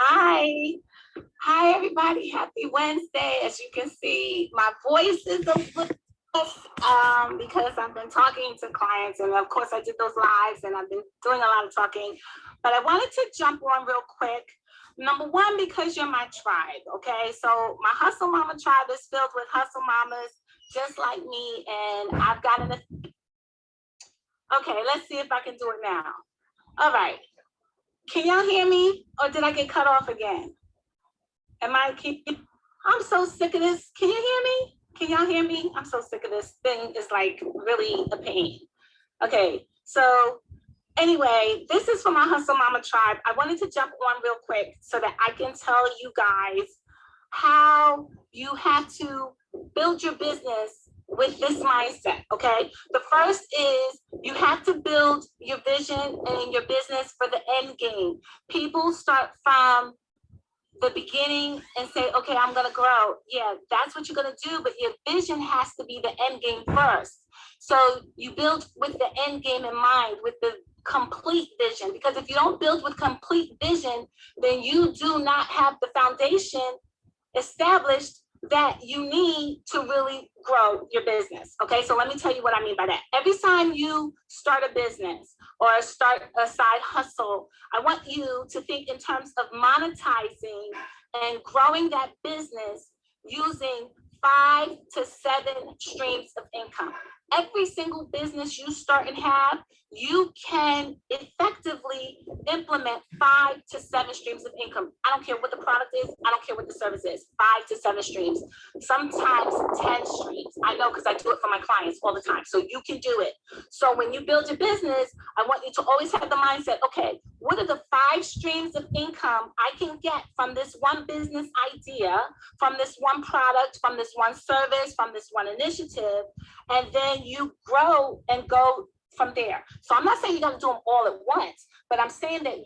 Hi. Hi, everybody. Happy Wednesday. As you can see, my voice is a little because I've been talking to clients, and of course I did those lives and I've been doing a lot of talking, but I wanted to jump on real quick. Number one, because you're my tribe, okay? So my Hustle Mama tribe is filled with hustle mamas just like me, and I've gotten okay, let's see if I can do it now. All right. Can y'all hear me, or did I get cut off again? I'm so sick of this. Can you hear me? Can y'all hear me? I'm so sick of this thing. It's like really a pain. Okay, so anyway, this is for my Hustle Mama tribe. I wanted to jump on real quick so that I can tell you guys how you have to build your business with this mindset, okay? The first is you have to build your vision and your business for the end game. People start from the beginning and say, okay, I'm gonna grow. Yeah, that's what you're gonna do, but your vision has to be the end game first. So you build with the end game in mind, with the complete vision, because if you don't build with complete vision, then you do not have the foundation established that you need to really grow your business. Okay, so let me tell you what I mean by that. Every time you start a business or start a side hustle, I want you to think in terms of monetizing and growing that business using 5 to 7 streams of income. Every single business you start and have, you can effectively implement 5 to 7 streams of income. I don't care what the product is. I don't care what the service is. 5 to 7 streams, sometimes 10 streams. I know because I do it for my clients all the time. So you can do it. So when you build your business, I want you to always have the mindset, okay, what are the 5 streams of income I can get from this one business idea, from this one product, from this one service, from this one initiative, and then you grow and go from there. So I'm not saying you got to do them all at once, but I'm saying that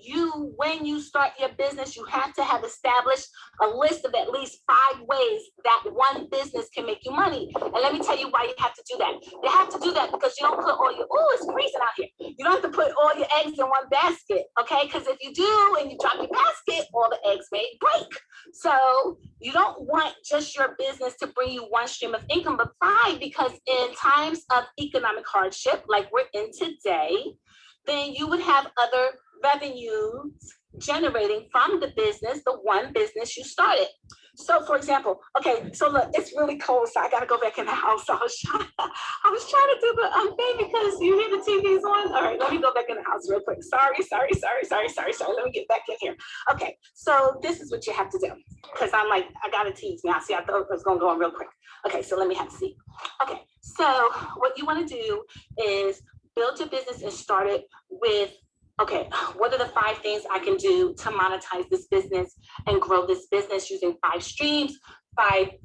when you start your business, you have to have established a list of at least 5 ways that one business can make you money. And let me tell you why you have to do that. You have to do that because you don't put all your, oh, it's freezing out here. You don't have to put all your eggs in one basket, okay? Because if you do and you drop your basket, all the eggs may break. So you don't want just your business to bring you one stream of income, but 5, because in times of economic hardship, like we're in today, then you would have other revenues generating from the business, the one business you started. So for example, okay, so look, it's really cold, so I gotta go back in the house. So I was trying to do the thing because you hear the TV's on. All right, let me go back in the house real quick. Sorry. Let me get back in here. Okay, so this is what you have to do. Because I'm like, I gotta tease now. See, I thought it was gonna go on real quick. Okay, so let me have a seat. Okay, so what you wanna do is build your business and start it with, okay, what are the 5 things I can do to monetize this business and grow this business using 5 streams, 5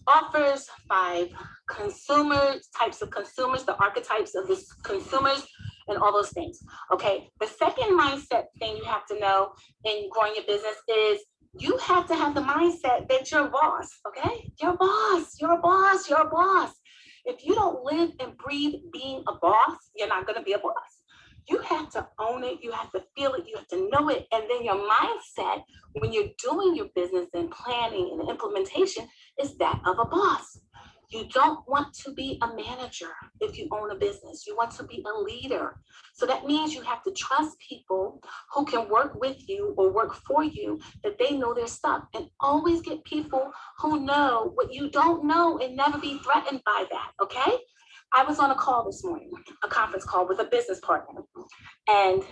offers, 5 consumers, types of consumers, the archetypes of the consumers, and all those things. Okay, the second mindset thing you have to know in growing your business is you have to have the mindset that you're a boss. Okay, you're a boss. If you don't live and breathe being a boss, you're not going to be a boss. You have to own it, you have to feel it, you have to know it, and then your mindset when you're doing your business and planning and implementation is that of a boss. You don't want to be a manager if you own a business. You want to be a leader. So that means you have to trust people who can work with you or work for you, that they know their stuff, and always get people who know what you don't know and never be threatened by that, okay? I was on a call this morning, a conference call with a business partner, and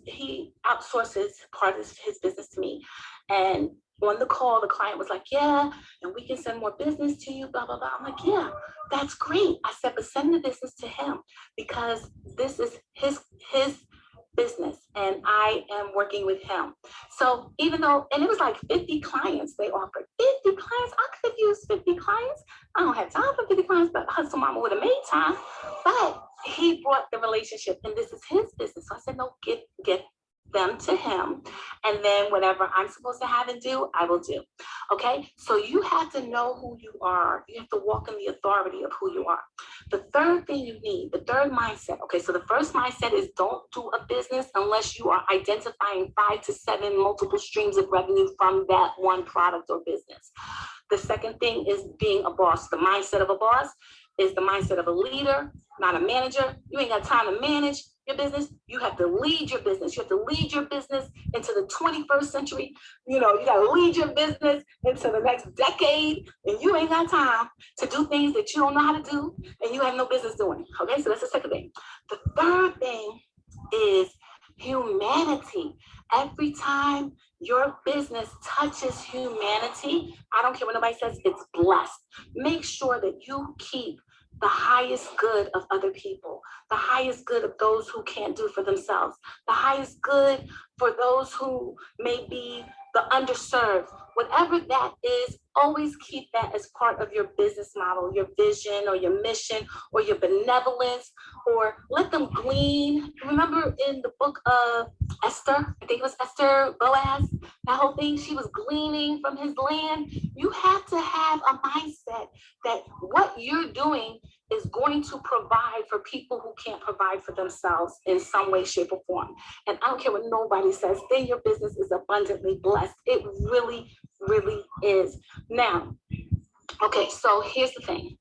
he outsources part of his business to me. And on the call, the client was like, yeah, and we can send more business to you, blah, blah, blah. I'm like, yeah, that's great. I said, but send the business to him because this is his business and I am working with him. So even though, and it was like 50 clients they offered, 50 clients, I could have used 50 clients. I don't have time for 50 clients, but Hustle Mama would have made time. But he brought the relationship and this is his business. So I said, no, get them to him And then whatever I'm supposed to have and do, I will do. Okay, so you have to know who you are. You have to walk in the authority of who you are. The third thing you need, the third mindset. Okay, so the first mindset is don't do a business unless you are identifying 5 to 7 multiple streams of revenue from that one product or business. The second thing is being a boss. The mindset of a boss is the mindset of a leader, not a manager. You ain't got time to manage your business. You have to lead your business. You have to lead your business into the 21st century. You know, you got to lead your business into the next decade, and you ain't got time to do things that you don't know how to do and you have no business doing. Okay, so that's the second thing. The third thing is humanity. Every time your business touches humanity, I don't care what nobody says, it's blessed. Make sure that you keep the highest good of other people, the highest good of those who can't do for themselves, the highest good for those who may be the underserved. Whatever that is, always keep that as part of your business model, your vision or your mission or your benevolence, or let them glean. Remember in the book of Esther, I think it was Esther, Boaz, that whole thing, she was gleaning from his land. You have to have a mindset that what you're doing is going to provide for people who can't provide for themselves in some way, shape, or form. And I don't care what nobody says, then your business is abundantly blessed. It really, really is. Now, okay, so here's the thing.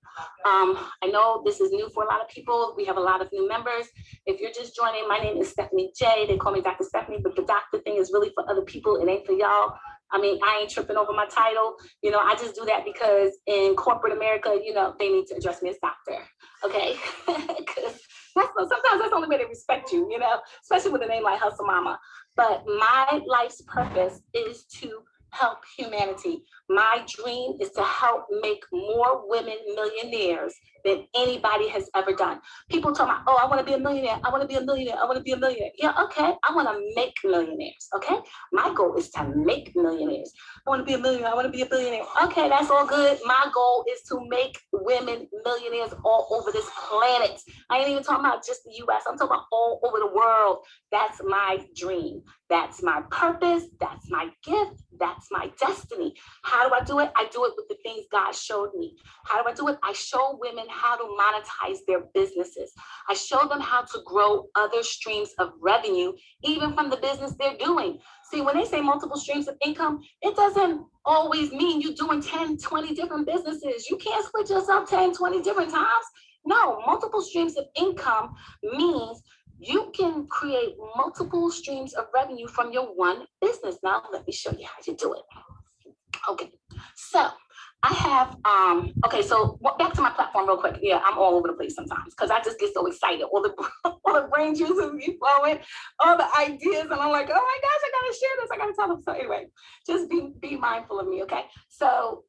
I know this is new for a lot of people. We have a lot of new members. If you're just joining, my name is Stefany J. They call me Dr. Stefany, but the doctor thing is really for other people. It ain't for y'all. I mean, I ain't tripping over my title. You know, I just do that because in corporate America, you know, they need to address me as doctor. Okay? Because sometimes that's the only way they respect you, you know, especially with a name like Hustle Mama. But my life's purpose is to help humanity. My dream is to help make more women millionaires than anybody has ever done. People talk about, oh, I want to be a millionaire. I want to be a millionaire. I want to be a millionaire. Yeah, okay. I want to make millionaires. Okay. My goal is to make millionaires. I want to be a millionaire. I want to be a billionaire. Okay, that's all good. My goal is to make women millionaires all over this planet. I ain't even talking about just the US. I'm talking about all over the world. That's my dream. That's my purpose. That's my gift. That's my destiny. How do I do it? I do it with the things God showed me. How do I do it? I show women how to monetize their businesses. I show them how to grow other streams of revenue, even from the business they're doing. See, when they say multiple streams of income, it doesn't always mean you're doing 10, 20 different businesses. You can't split yourself 10, 20 different times. No, multiple streams of income means you can create multiple streams of revenue from your one business. Now, let me show you how you do it. Okay, so I have, okay, so back to my platform real quick. Yeah, I'm all over the place sometimes because I just get so excited. All the brain juices be flowing, all the ideas, and I'm like, oh my gosh, I gotta share this. I gotta tell them. So anyway, just be mindful of me, okay? So,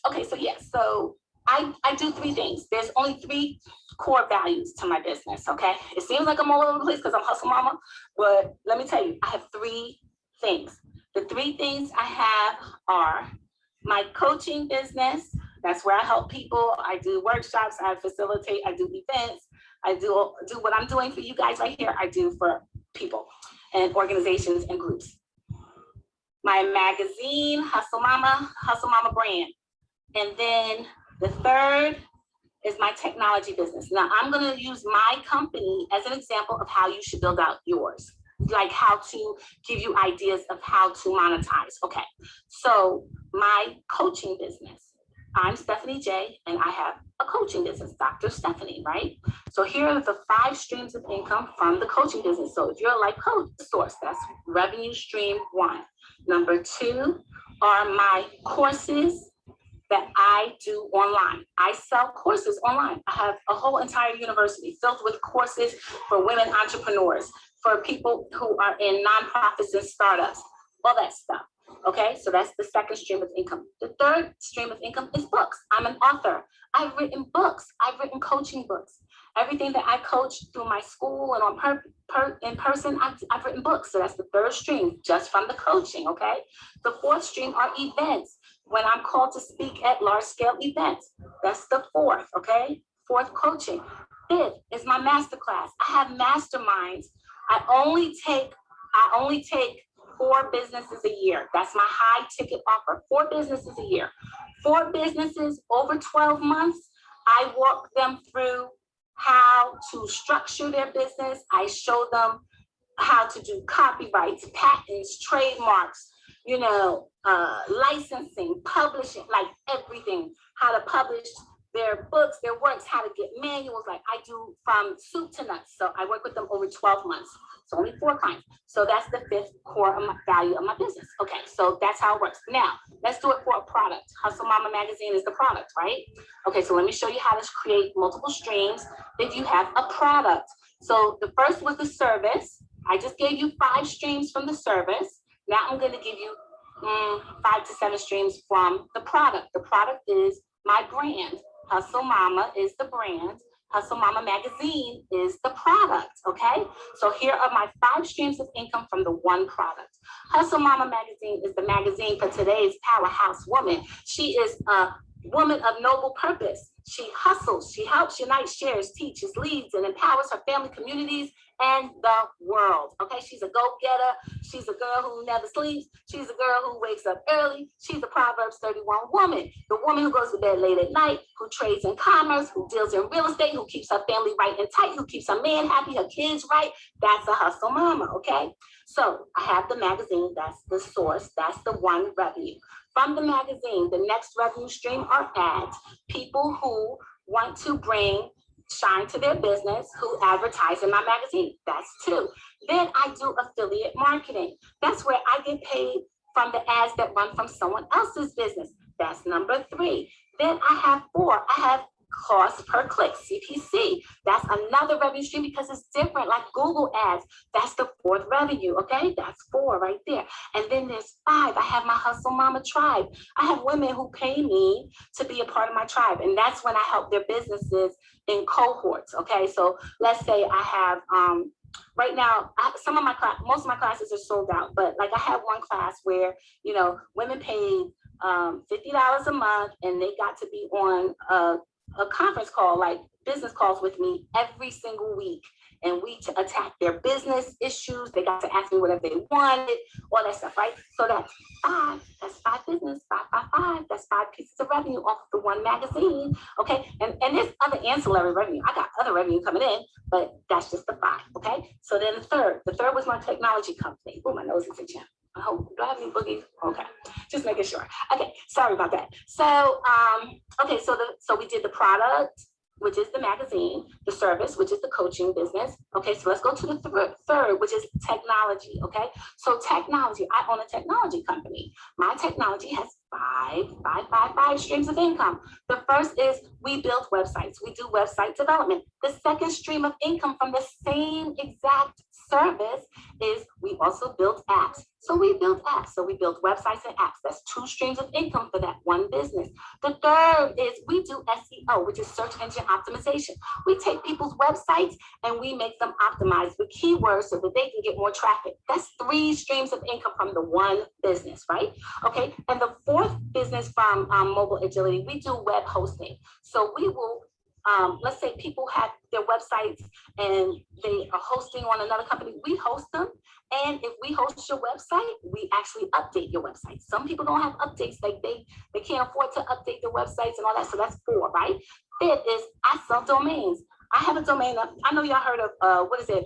okay, so yeah, so I do 3 things. There's only 3 core values to my business, okay? It seems like I'm all over the place because I'm Hustle Mama, but let me tell you, I have 3 things. The 3 things I have are my coaching business. That's where I help people. I do workshops, I facilitate, I do events, I do what I'm doing for you guys right here, I do for people and organizations and groups. My magazine, Hustle Mama brand. And then the third is my technology business. Now I'm gonna use my company as an example of how you should build out yours. Like how to give you ideas of how to monetize. Okay, so my coaching business. I'm Stefany J, and I have a coaching business, Dr. Stefany, right? So here are the 5 streams of income from the coaching business. So if you're a life coach source, that's revenue stream 1. Number 2 are my courses that I do online. I sell courses online. I have a whole entire university filled with courses for women entrepreneurs, for people who are in nonprofits and startups, all that stuff. Okay, so that's the second stream of income. The third stream of income is books. I'm an author. I've written books. I've written coaching books. Everything that I coach through my school and on in person, I've written books. So that's the third stream, just from the coaching, okay? The fourth stream are events. When I'm called to speak at large-scale events, that's the fourth, okay? Fourth, coaching. Fifth is my masterclass. I have masterminds. I only take 4 businesses a year. That's my high ticket offer, 4 businesses a year. 4 businesses over 12 months, I walk them through how to structure their business. I show them how to do copyrights, patents, trademarks, licensing, publishing, like everything, how to publish their books, their works, how to get manuals, like I do from soup to nuts. So I work with them over 12 months. So only 4 clients. So that's the 5th core of my value of my business. Okay, so that's how it works. Now, let's do it for a product. Hustle Mama Magazine is the product, right? Okay, so let me show you how to create multiple streams if you have a product. So the first was the service. I just gave you 5 streams from the service. Now I'm going to give you 5 to 7 streams from the product. The product is my brand. Hustle Mama is the brand. Hustle Mama Magazine is the product, okay? So here are my 5 streams of income from the one product. Hustle Mama Magazine is the magazine for today's powerhouse woman. She is a woman of noble purpose. She hustles, she helps, unites, shares, teaches, leads, and empowers her family, communities, and the world. Okay, she's a go-getter. She's a girl who never sleeps. She's a girl who wakes up early. She's a Proverbs 31 woman. The woman who goes to bed late at night, who trades in commerce, who deals in real estate, who keeps her family right and tight, who keeps her man happy, her kids right. That's a hustle mama, okay? So I have the magazine. That's the source. That's the one revenue. From the magazine, the next revenue stream are ads. People who want to bring shine to their business, who advertise in my magazine. That's 2. Then I do affiliate marketing. That's where I get paid from the ads that run from someone else's business. That's number 3. Then I have 4. I have cost per click, CPC. That's another revenue stream because it's different, like Google ads. That's the 4th revenue, okay? That's 4 right there. And then there's 5. I have my Hustle Mama tribe. I have women who pay me to be a part of my tribe. And that's when I help their businesses in cohorts, okay? So let's say I have, right now, most of my classes are sold out, but like I have one class where, women paid $50 a month and they got to be on a conference call, like business calls with me every single week. And we attack their business issues. They got to ask me whatever they wanted, all that stuff, right? So that's 5. That's 5 business, 5, 5, 5. That's 5 pieces of revenue off the one magazine, okay? And there's other ancillary revenue. I got other revenue coming in, but that's just the 5, okay? So then the third was my technology company. Oh, my nose is itching. I hope, do I have any boogies? Okay, just making sure. Okay, sorry about that. So, okay, so we did the product, which is the magazine, the service, which is the coaching business. Okay, so let's go to the third, which is technology, okay? So technology, I own a technology company. My technology has 5 streams of income. The first is we build websites. We do website development. The second stream of income from the same exact service is we also build apps. So we build apps. So we build websites and apps. That's 2 streams of income for that one business. The third is we do SEO, which is search engine optimization. We take people's websites and we make them optimized with keywords so that they can get more traffic. That's 3 streams of income from the one business, right? Okay, and the 4th business from Mobile Agility, we do web hosting. So we will, let's say people have their websites and they are hosting on another company, we host them. And if we host your website, we actually update your website. Some people don't have updates, like they can't afford to update their websites and all that. So that's 4, right? 5th is I sell domains. I have a domain. I know y'all heard of, what is it?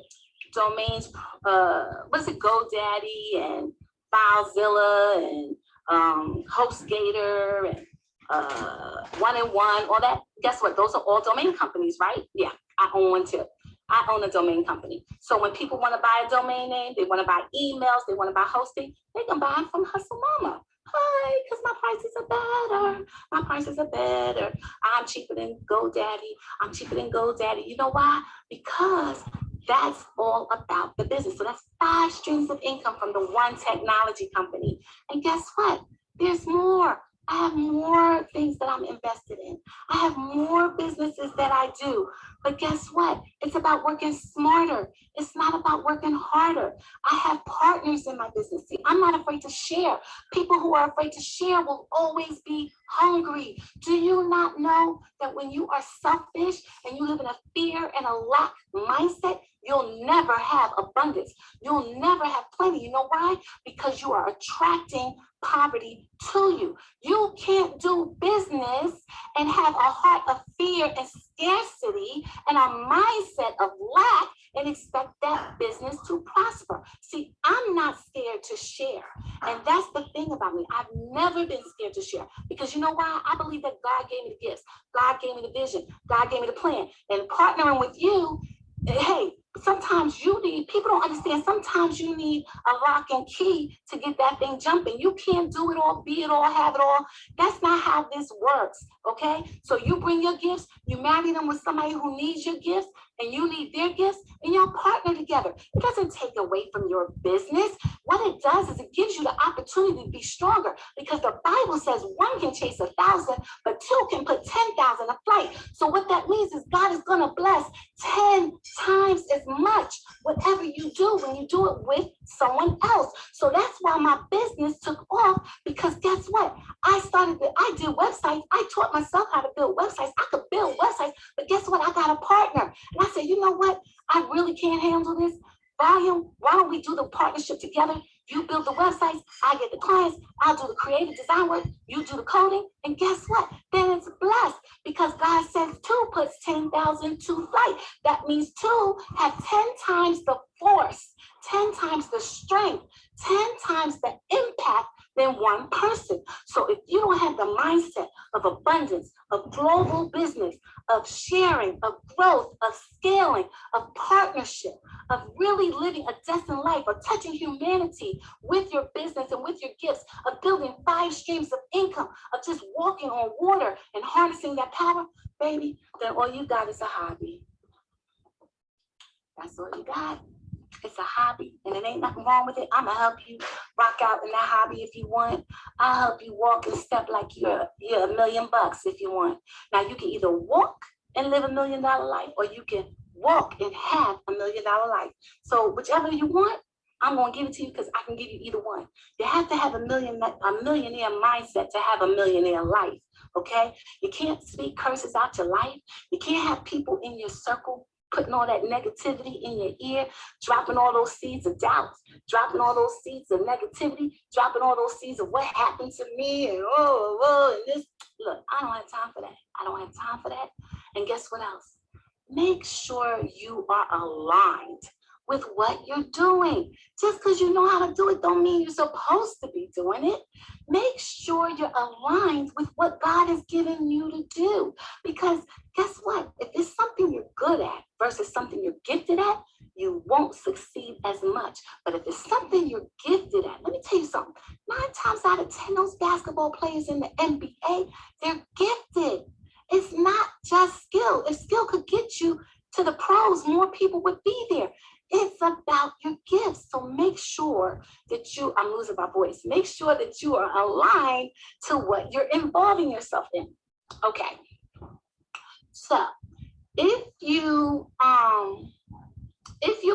Domains, what is it? GoDaddy and FileZilla and HostGator and 1&1, all that. Guess what? Those are all domain companies, right? Yeah, I own one too. I own a domain company. So when people want to buy a domain name, they want to buy emails, they want to buy hosting, they can buy them from Hustle Mama. Hi, because my prices are better. My prices are better. I'm cheaper than GoDaddy. I'm cheaper than GoDaddy. You know why? Because that's all about the business. So that's 5 streams of income from the one technology company. And guess what? There's more. I have more things that I'm invested in. I have more businesses that I do. But guess what? It's about working smarter. It's not about working harder. I have partners in my business. See, I'm not afraid to share. People who are afraid to share will always be hungry. Do you not know that when you are selfish and you live in a fear and a lack mindset, you'll never have abundance. You'll never have plenty. You know why? Because you are attracting poverty to you. You can't do business and have a heart of fear and scarcity and a mindset of lack and expect that business to prosper. See, I'm not scared to share. And that's the thing about me. I've never been scared to share because you know why? I believe that God gave me the gifts. God gave me the vision. God gave me the plan. And partnering with you, hey, sometimes you need, people don't understand, sometimes you need a lock and key to get that thing jumping. You can't do it all, be it all, have it all. That's not how this works, okay? So you bring your gifts, you marry them with somebody who needs your gifts, and you need their gifts, and y'all partner together. It doesn't take away from your business. What it does is it gives you the opportunity to be stronger because the Bible says one can chase 1,000, but two can put 10,000 a flight. So what that means is God is going to bless 10 times as much whatever you do when you do it with someone else. So that's why my business took off because guess what? I did websites. I taught myself how to build websites. I could build websites, but guess what? I got a partner. And I said, you know what? I really can't handle this volume. Why don't we do the partnership together? You build the websites, I get the clients, I'll do the creative design work, you do the coding, and guess what? Then it's blessed because God says 2 puts 10,000 to flight. That means 2 have 10 times the force, 10 times the strength, 10 times the impact than one person. So if you don't have the mindset of abundance, of global business, of sharing, of growth, of scaling, of partnership, of really living a destined life, of touching humanity with your business and with your gifts, of building 5 streams of income, of just walking on water and harnessing that power, baby, then all you got is a hobby. That's all you got. It's a hobby, and it ain't nothing wrong with it. I'm gonna help you rock out in that hobby if you want. I'll help you walk and step like you're $1 million if you want. Now you can either walk and live $1 million life, or you can walk and have $1 million life. So whichever you want, I'm gonna give it to you because I can give you either one. You have to have a millionaire mindset to have a millionaire life. Okay, you can't speak curses out your life. You can't have people in your circle putting all that negativity in your ear, dropping all those seeds of doubt, dropping all those seeds of negativity, dropping all those seeds of what happened to me and and this. Look, I don't have time for that. I don't have time for that. And guess what else? Make sure you are aligned with what you're doing. Just because you know how to do it don't mean you're supposed to be doing it. Make sure you're aligned with what God has given you to do. Because guess what? If it's something you're good at versus something you're gifted at, you won't succeed as much. But if it's something you're gifted at, let me tell you something. 9 times out of 10, those basketball players in the NBA, they're gifted. It's not just skill. If skill could get you to the pros, more people would be there. It's about your gifts. So make sure that I'm losing my voice. Make sure that you are aligned to what you're involving yourself in. Okay. So if you're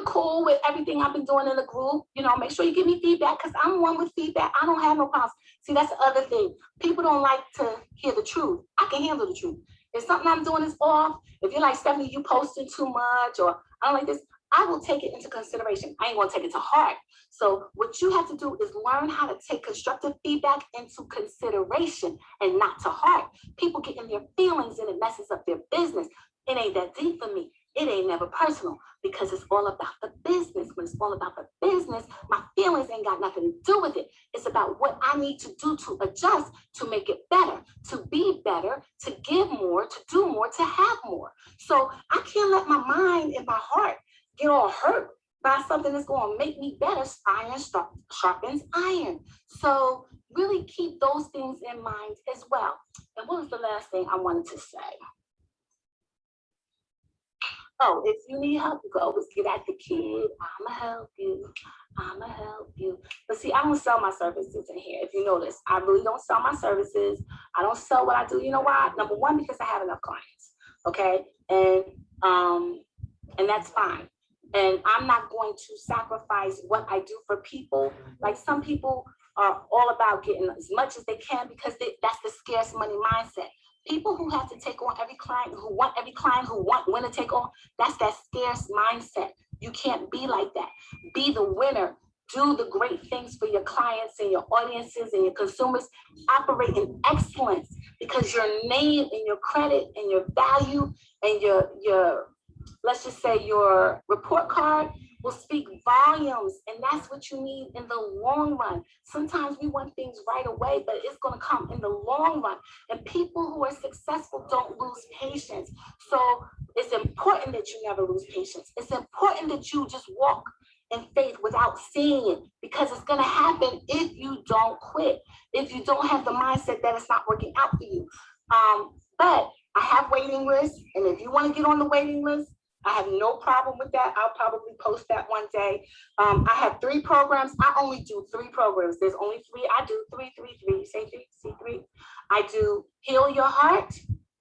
cool with everything I've been doing in the group, make sure you give me feedback because I'm one with feedback. I don't have no problems. See, that's the other thing. People don't like to hear the truth. I can handle the truth. If something I'm doing is off, if you're like, Stefany, you posting too much, or I don't like this, I will take it into consideration. I ain't gonna take it to heart. So what you have to do is learn how to take constructive feedback into consideration and not to heart. People get in their feelings and it messes up their business. It ain't that deep for me. It ain't never personal because it's all about the business. When it's all about the business, my feelings ain't got nothing to do with it. It's about what I need to do to adjust, to make it better, to be better, to give more, to do more, to have more. So I can't let my mind and my heart get all hurt by something that's going to make me better. Iron sharpens iron. So really keep those things in mind as well. And what was the last thing I wanted to say? Oh, if you need help, you can always get at the kid. I'ma help you. I'ma help you. But see, I don't sell my services in here. If you notice, I really don't sell my services. I don't sell what I do. You know why? Number one, because I have enough clients. Okay, and that's fine. And I'm not going to sacrifice what I do for people. Like some people are all about getting as much as they can because that's the scarce money mindset. People who have to take on every client, who want when to take on, that's that scarce mindset. You can't be like that. Be the winner. Do the great things for your clients and your audiences and your consumers. Operate in excellence, because your name and your credit and your value and your let's just say your report card will speak volumes, and that's what you need in the long run. Sometimes we want things right away, but it's going to come in the long run. And people who are successful don't lose patience. So it's important that you never lose patience. It's important that you just walk in faith without seeing it, because it's going to happen if you don't quit, if you don't have the mindset that it's not working out for you. But I have waiting lists, and if you want to get on the waiting list, I have no problem with that. I'll probably post that one day. I have 3 programs. I only do 3 programs. There's only 3. I do 3, 3, 3. Say 3, say 3. I do Heal Your Heart,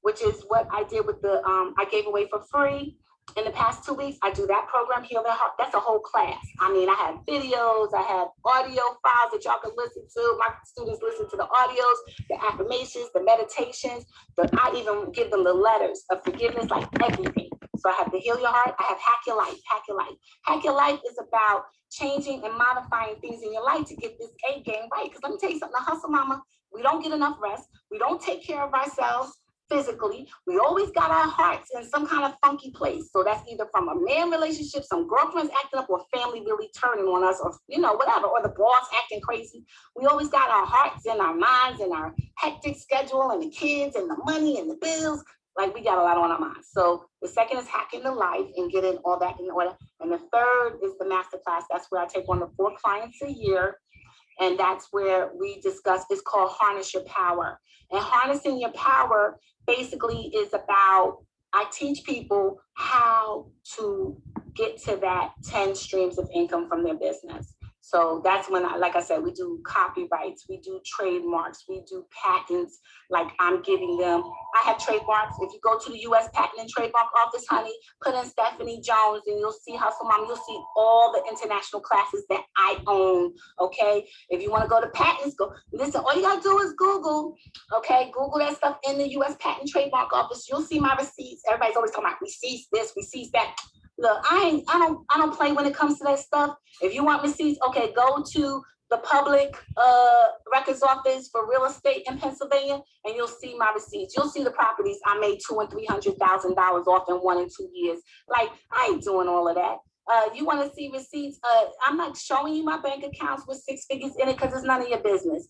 which is what I did with the, I gave away for free in the past 2 weeks. I do that program, Heal Their Heart. That's a whole class. I mean, I have videos, I have audio files that y'all can listen to. My students listen to the audios, the affirmations, the meditations. I even give them the letters of forgiveness, like everything. So I have the Heal Your Heart. I have Hack Your Life, Hack Your Life. Hack Your Life is about changing and modifying things in your life to get this A game right. Because let me tell you something, the hustle mama, we don't get enough rest. We don't take care of ourselves physically. We always got our hearts in some kind of funky place. So that's either from a man relationship, some girlfriends acting up, or family really turning on us, or whatever, or the boss acting crazy. We always got our hearts and our minds and our hectic schedule and the kids and the money and the bills. Like, we got a lot on our minds. So the second is hacking the life and getting all that in order. And the third is the masterclass. That's where I take on the 4 clients a year. And that's where we discuss, it's called Harness Your Power. And harnessing your power basically is about, I teach people how to get to that 10 streams of income from their business. So that's when, like I said, we do copyrights, we do trademarks, we do patents, like I'm giving them. I have trademarks. If you go to the U.S. Patent and Trademark Office, honey, put in Stefany Jones and you'll see Hustle Mom. You'll see all the international classes that I own, okay? If you want to go to patents, go. Listen, all you got to do is Google, okay? Google that stuff in the U.S. Patent and Trademark Office. You'll see my receipts. Everybody's always talking about receipts this, receipts that. Look, I don't play when it comes to that stuff. If you want receipts, okay, go to the public records office for real estate in Pennsylvania, and you'll see my receipts. You'll see the properties I made $200,000 and $300,000 off in 1 and 2 years. Like, I ain't doing all of that. You want to see receipts? I'm not showing you my bank accounts with 6 figures in it because it's none of your business.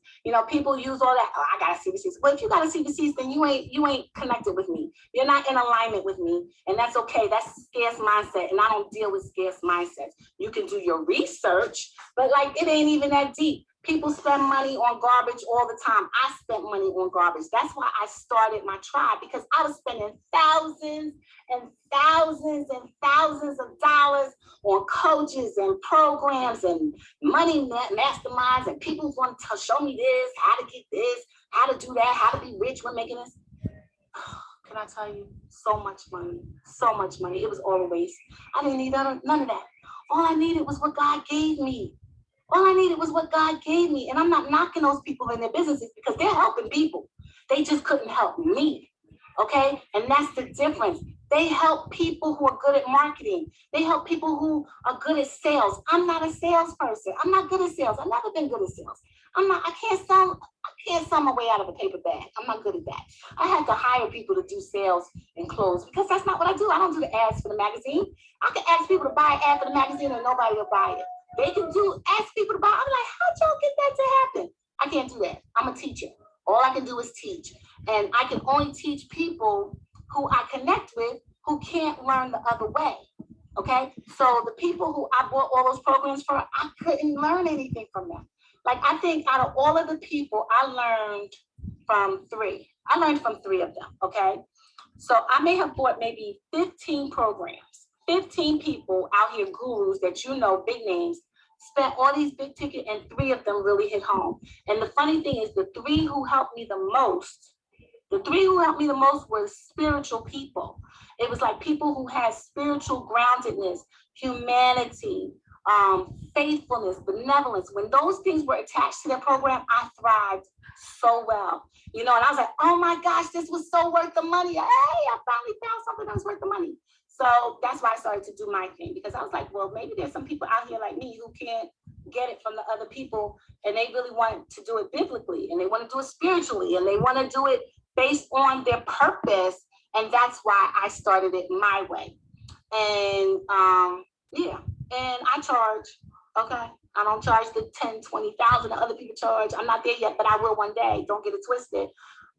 People use all that. Oh, I gotta see receipts. Well, if you gotta see receipts, then you ain't connected with me. You're not in alignment with me, and that's okay. That's scarce mindset, and I don't deal with scarce mindsets. You can do your research, but like, it ain't even that deep. People spend money on garbage all the time. I spent money on garbage. That's why I started my tribe, because I was spending thousands and thousands and thousands of dollars on coaches and programs and money masterminds, and people want to show me this, how to get this, how to do that, how to be rich when making this. Can I tell you, so much money, so much money. It was all a waste. I didn't need none of that. All I needed was what God gave me. All I needed was what God gave me. And I'm not knocking those people in their businesses, because they're helping people. They just couldn't help me, okay? And that's the difference. They help people who are good at marketing. They help people who are good at sales. I'm not a salesperson. I'm not good at sales. I've never been good at sales. I can't sell my way out of a paper bag. I'm not good at that. I had to hire people to do sales and close, because that's not what I do. I don't do the ads for the magazine. I can ask people to buy an ad for the magazine and nobody will buy it. They can ask people to buy. I'm like, how'd y'all get that to happen? I can't do that. I'm a teacher. All I can do is teach. And I can only teach people who I connect with who can't learn the other way. Okay? So the people who I bought all those programs for, I couldn't learn anything from them. Like, I think out of all of the people, I learned from 3. I learned from 3 of them, okay? So I may have bought maybe 15 programs. 15 people out here, gurus that big names, spent all these big ticket, and 3 of them really hit home. And the funny thing is, the 3 who helped me the most were spiritual people. It was like people who had spiritual groundedness, humanity, faithfulness, benevolence. When those things were attached to their program, I thrived so well. And I was like, oh my gosh, this was so worth the money. Hey, I finally found something that was worth the money. So that's why I started to do my thing, because I was like, well, maybe there's some people out here like me who can't get it from the other people, and they really want to do it biblically, and they want to do it spiritually, and they want to do it based on their purpose. And that's why I started it my way. And yeah, and I charge, okay? I don't charge the 10, 20,000 that other people charge. I'm not there yet, but I will one day. Don't get it twisted.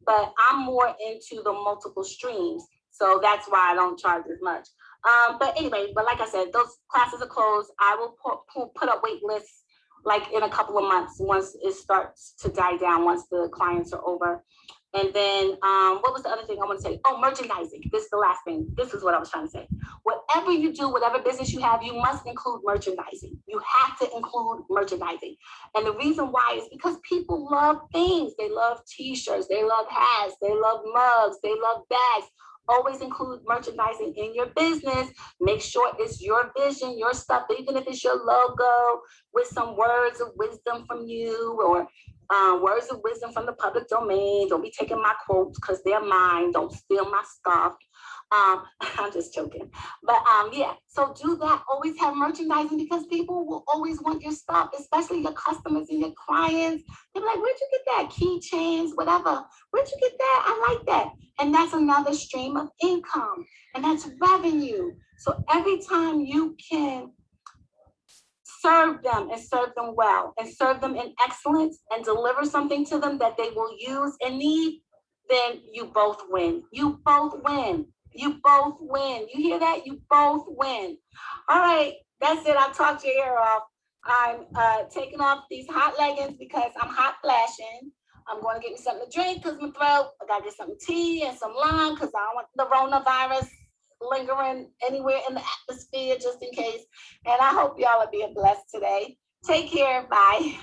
But I'm more into the multiple streams. So that's why I don't charge as much. But anyway, but like I said, those classes are closed. I will put up wait lists like in a couple of months once it starts to die down, once the clients are over. And then what was the other thing I want to say? Oh, merchandising. This is the last thing. This is what I was trying to say. Whatever you do, whatever business you have, you must include merchandising. You have to include merchandising. And the reason why is because people love things. They love t-shirts, they love hats, they love mugs, they love bags. Always include merchandising in your business. Make sure it's your vision, your stuff, even if it's your logo with some words of wisdom from you, or words of wisdom from the public domain. Don't be taking my quotes because they're mine. Don't steal my stuff. I'm just joking. But yeah, so do that. Always have merchandising, because people will always want your stuff, especially your customers and your clients. They're like, where'd you get that? Keychains, whatever. Where'd you get that? I like that. And that's another stream of income, and that's revenue. So every time you can serve them and serve them well and serve them in excellence and deliver something to them that they will use and need, then you both win. You both win. You both win. You hear that? You both win. All right, that's it. I'll talk your ear off. I'm taking off these hot leggings because I'm hot flashing. I'm going to get me something to drink because my throat. I got to get some tea and some lime because I don't want the coronavirus lingering anywhere in the atmosphere, just in case. And I hope y'all are being blessed today. Take care. Bye.